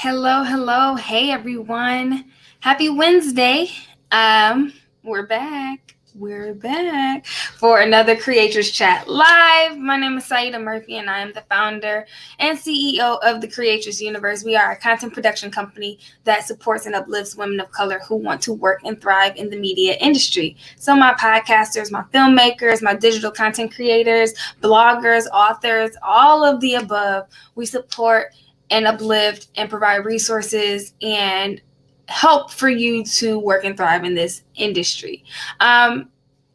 Hello. Hey, everyone. Happy Wednesday. We're back. We're back for another Creators Chat Live. My name is Saida Murphy, and I am the founder and CEO of the Creators Universe. We are a content production company that supports and uplifts women of color who want to work and thrive in the media industry. So my podcasters, my filmmakers, my digital content creators, bloggers, authors, all of the above, we support and uplift and provide resources and help for you to work and thrive in this industry.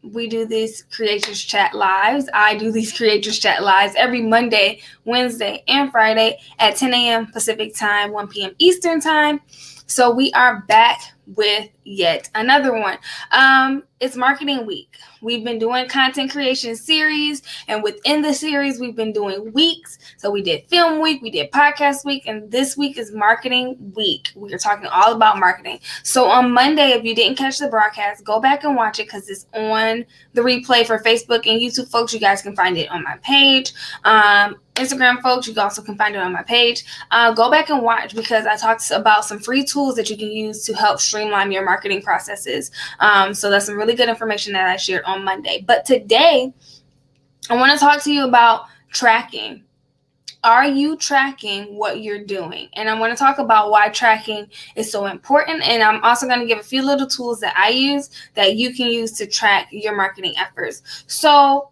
We do these Creators Chat Lives. I do these Creators Chat Lives every Monday, Wednesday, and Friday at 10 a.m. Pacific Time, 1 p.m. Eastern Time. So we are back with yet another one. It's Marketing Week. We've been doing content creation series, and within the series, we've been doing weeks. So we did Film Week, we did Podcast Week, and this week is Marketing Week. We are talking all about marketing. So on Monday, if you didn't catch the broadcast, go back and watch it because it's on the replay for Facebook and YouTube folks. You guys can find it on my page. Instagram folks, you also can find it on my page. Go back and watch because I talked about some free tools that you can use to help streamline your marketing processes. So that's some really good information that I shared on Monday. But today, I want to talk to you about tracking. Are you tracking what you're doing? And I'm going to talk about why tracking is so important. And I'm also going to give a few little tools that I use that you can use to track your marketing efforts. So,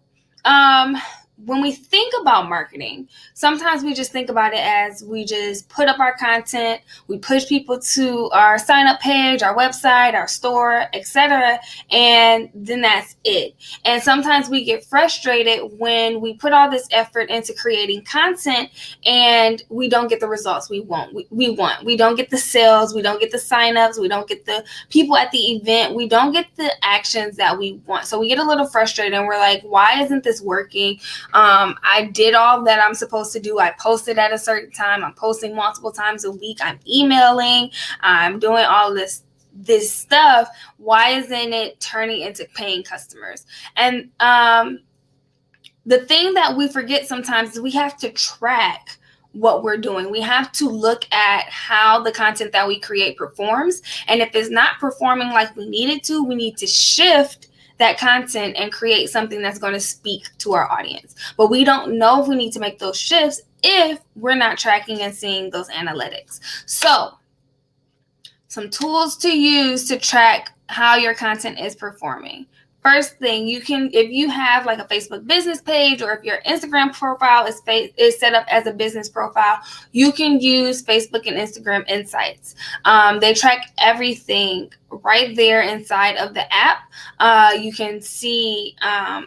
when we think about marketing, sometimes we just think about it as we just put up our content, we push people to our sign-up page, our website, our store, etc., and then that's it. And sometimes we get frustrated when we put all this effort into creating content and we don't get the results we want. We don't get the sales, we don't get the sign-ups, we don't get the people at the event, we don't get the actions that we want. So we get a little frustrated and we're like, why isn't this working? I did all that I'm supposed to do. I posted at a certain time. I'm posting multiple times a week. I'm emailing. I'm doing all this stuff. Why isn't it turning into paying customers? And the thing that we forget sometimes is we have to track what we're doing. We have to look at how the content that we create performs. And if it's not performing like we need it to, we need to shift that content and create something that's going to speak to our audience. But we don't know if we need to make those shifts if we're not tracking and seeing those analytics. So, some tools to use to track how your content is performing. First thing, you can, if you have like a Facebook business page or if your Instagram profile is set up as a business profile, you can use Facebook and Instagram Insights. They track everything right there inside of the app. You can see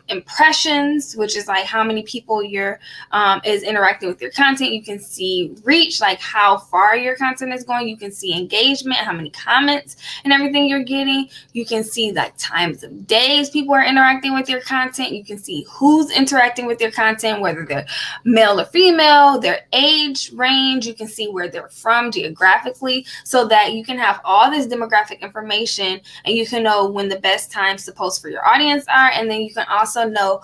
impressions, which is like how many people is interacting with your content. You can see reach, like how far your content is going. You can see engagement, how many comments and everything you're getting. You can see like times of days people are interacting with your content. You can see who's interacting with your content, whether they're male or female, their age range. You can see where they're from geographically, so that you can have all this demographic information and you can know when the best times to post for your audience are. And then you can also know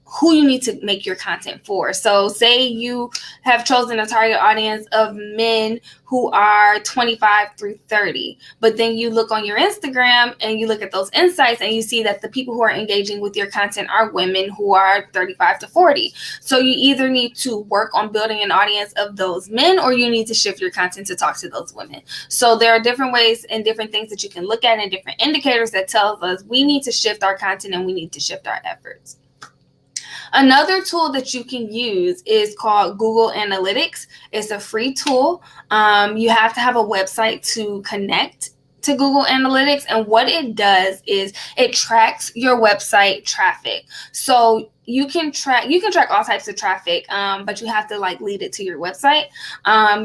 who you need to make your content for. So say you have chosen a target audience of men who are 25 through 30, but then you look on your Instagram and you look at those insights and you see that the people who are engaging with your content are women who are 35 to 40. So you either need to work on building an audience of those men or you need to shift your content to talk to those women. So there are different ways and different things that you can look at and different indicators that tell us we need to shift our content and we need to shift our efforts. Another tool that you can use is called Google Analytics. It's a free tool. You have to have a website to connect to Google Analytics. And what it does is it tracks your website traffic. So you can track all types of traffic, but you have to like lead it to your website.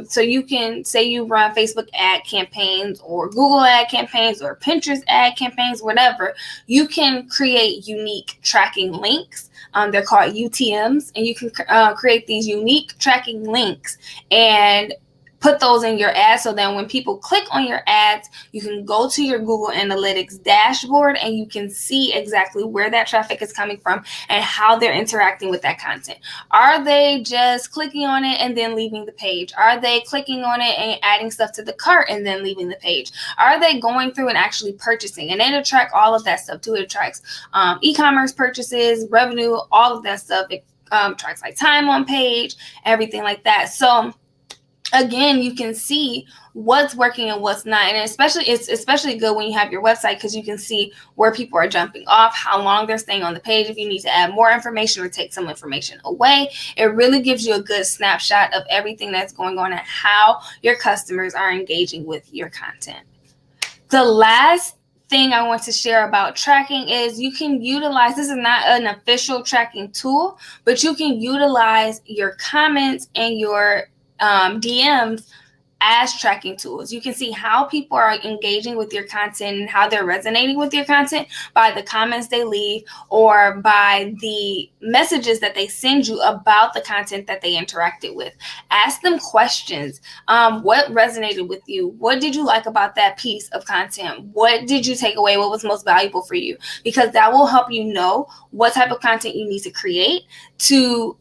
So you can say you run Facebook ad campaigns or Google ad campaigns or Pinterest ad campaigns, whatever. You can create unique tracking links. They're called UTMs, and you can create these unique tracking links and put those in your ads, so that when people click on your ads, you can go to your Google Analytics dashboard and you can see exactly where that traffic is coming from and how they're interacting with that content. Are they just clicking on it and then leaving the page? Are they clicking on it and adding stuff to the cart and then leaving the page? Are they going through and actually purchasing? And it attracts all of that stuff too. It attracts e-commerce purchases, revenue, all of that stuff. It tracks like time on page, everything like that. So again, you can see what's working and what's not. And it's especially good when you have your website, because you can see where people are jumping off, how long they're staying on the page, if you need to add more information or take some information away. It really gives you a good snapshot of everything that's going on and how your customers are engaging with your content. The last thing I want to share about tracking is you can utilize, this is not an official tracking tool, but you can utilize your comments and your DMs as tracking tools. You can see how people are engaging with your content and how they're resonating with your content by the comments they leave or by the messages that they send you about the content that they interacted with. Ask them questions. What resonated with you? What did you like about that piece of content? What did you take away? What was most valuable for you? Because that will help you know what type of content you need to create to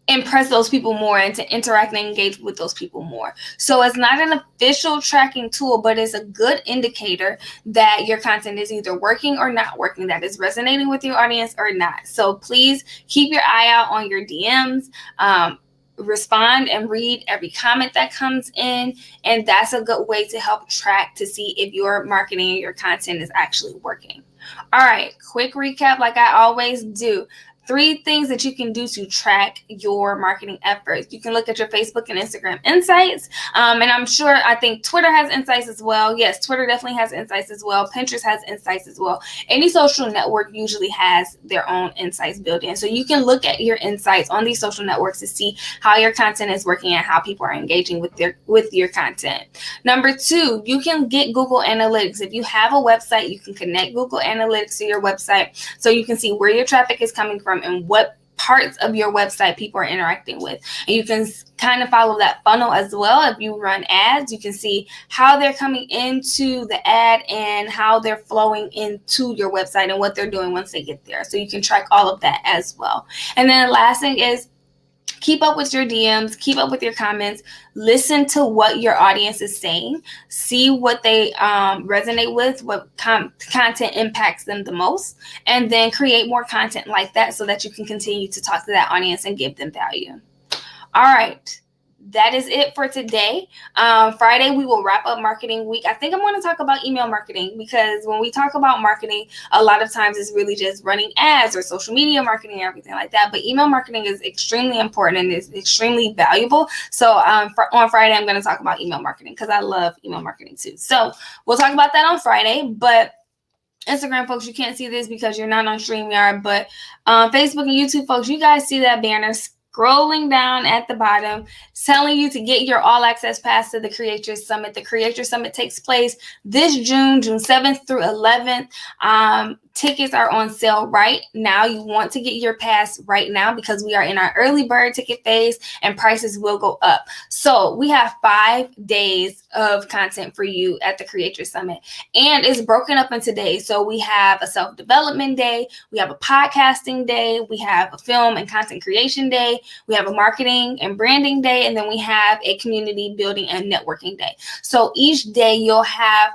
impress those people more and to interact and engage with those people more. So it's not an official tracking tool, but it's a good indicator that your content is either working or not working, that is resonating with your audience or not. So please keep your eye out on your DMs. Respond and read every comment that comes in, and that's a good way to help track to see if your marketing and your content is actually working. All right, quick recap like I always do. 3 things that you can do to track your marketing efforts. You can look at your Facebook and Instagram insights. And I think Twitter has insights as well. Yes, Twitter definitely has insights as well. Pinterest has insights as well. Any social network usually has their own insights built in. So you can look at your insights on these social networks to see how your content is working and how people are engaging with your content. Number 2, you can get Google Analytics. If you have a website, you can connect Google Analytics to your website so you can see where your traffic is coming from and what parts of your website people are interacting with. And you can kind of follow that funnel as well. If you run ads, you can see how they're coming into the ad and how they're flowing into your website and what they're doing once they get there. So you can track all of that as well. And then the last thing is keep up with your DMs, keep up with your comments, listen to what your audience is saying, see what they resonate with, what content impacts them the most, and then create more content like that so that you can continue to talk to that audience and give them value. All right. That is it for today. Friday, we will wrap up marketing week. I think I'm going to talk about email marketing, because when we talk about marketing, a lot of times it's really just running ads or social media marketing and everything like that. But email marketing is extremely important and is extremely valuable. So on Friday, I'm going to talk about email marketing because I love email marketing too. So we'll talk about that on Friday. But Instagram folks, you can't see this because you're not on StreamYard, but Facebook and YouTube folks, you guys see that banner scrolling down at the bottom, telling you to get your all access pass to the Creators Summit. The Creators Summit takes place this June 7th through 11th. Tickets are on sale right now. You want to get your pass right now because we are in our early bird ticket phase and prices will go up. So we have 5 days of content for you at the Creators Summit, and it's broken up into days. So we have a self-development day, we have a podcasting day, we have a film and content creation day, we have a marketing and branding day, and then we have a community building and networking day. So each day you'll have,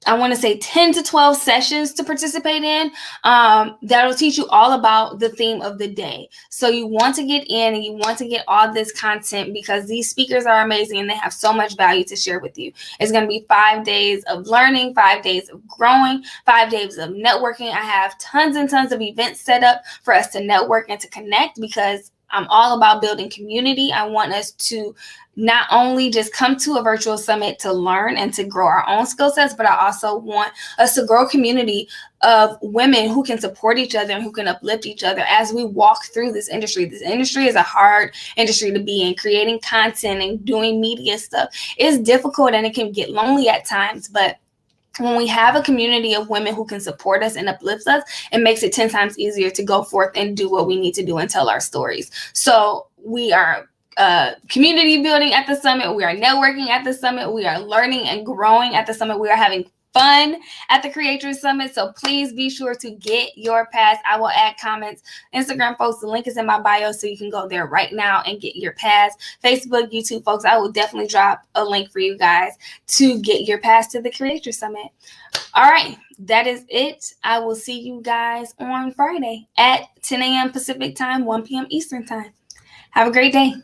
I want to say 10 to 12 sessions to participate in. That'll teach you all about the theme of the day. So you want to get in and you want to get all this content because these speakers are amazing and they have so much value to share with you. It's going to be 5 days of learning, 5 days of growing, 5 days of networking. I have tons and tons of events set up for us to network and to connect because I'm all about building community. I want us to not only just come to a virtual summit to learn and to grow our own skill sets, but I also want us to grow a community of women who can support each other and who can uplift each other as we walk through this industry. This industry is a hard industry to be in. Creating content and doing media stuff is difficult and it can get lonely at times, but when we have a community of women who can support us and uplift us, it makes it 10 times easier to go forth and do what we need to do and tell our stories. So we are community building at the summit. We are networking at the summit. We are learning and growing at the summit. We are having fun at the Creators Summit. So please be sure to get your pass. I will add comments, Instagram posts. The link is in my bio, so you can go there right now and get your pass. Facebook, YouTube, folks, I will definitely drop a link for you guys to get your pass to the Creators Summit. All right, that is it. I will see you guys on Friday at 10 a.m. Pacific time, 1 p.m. Eastern time. Have a great day.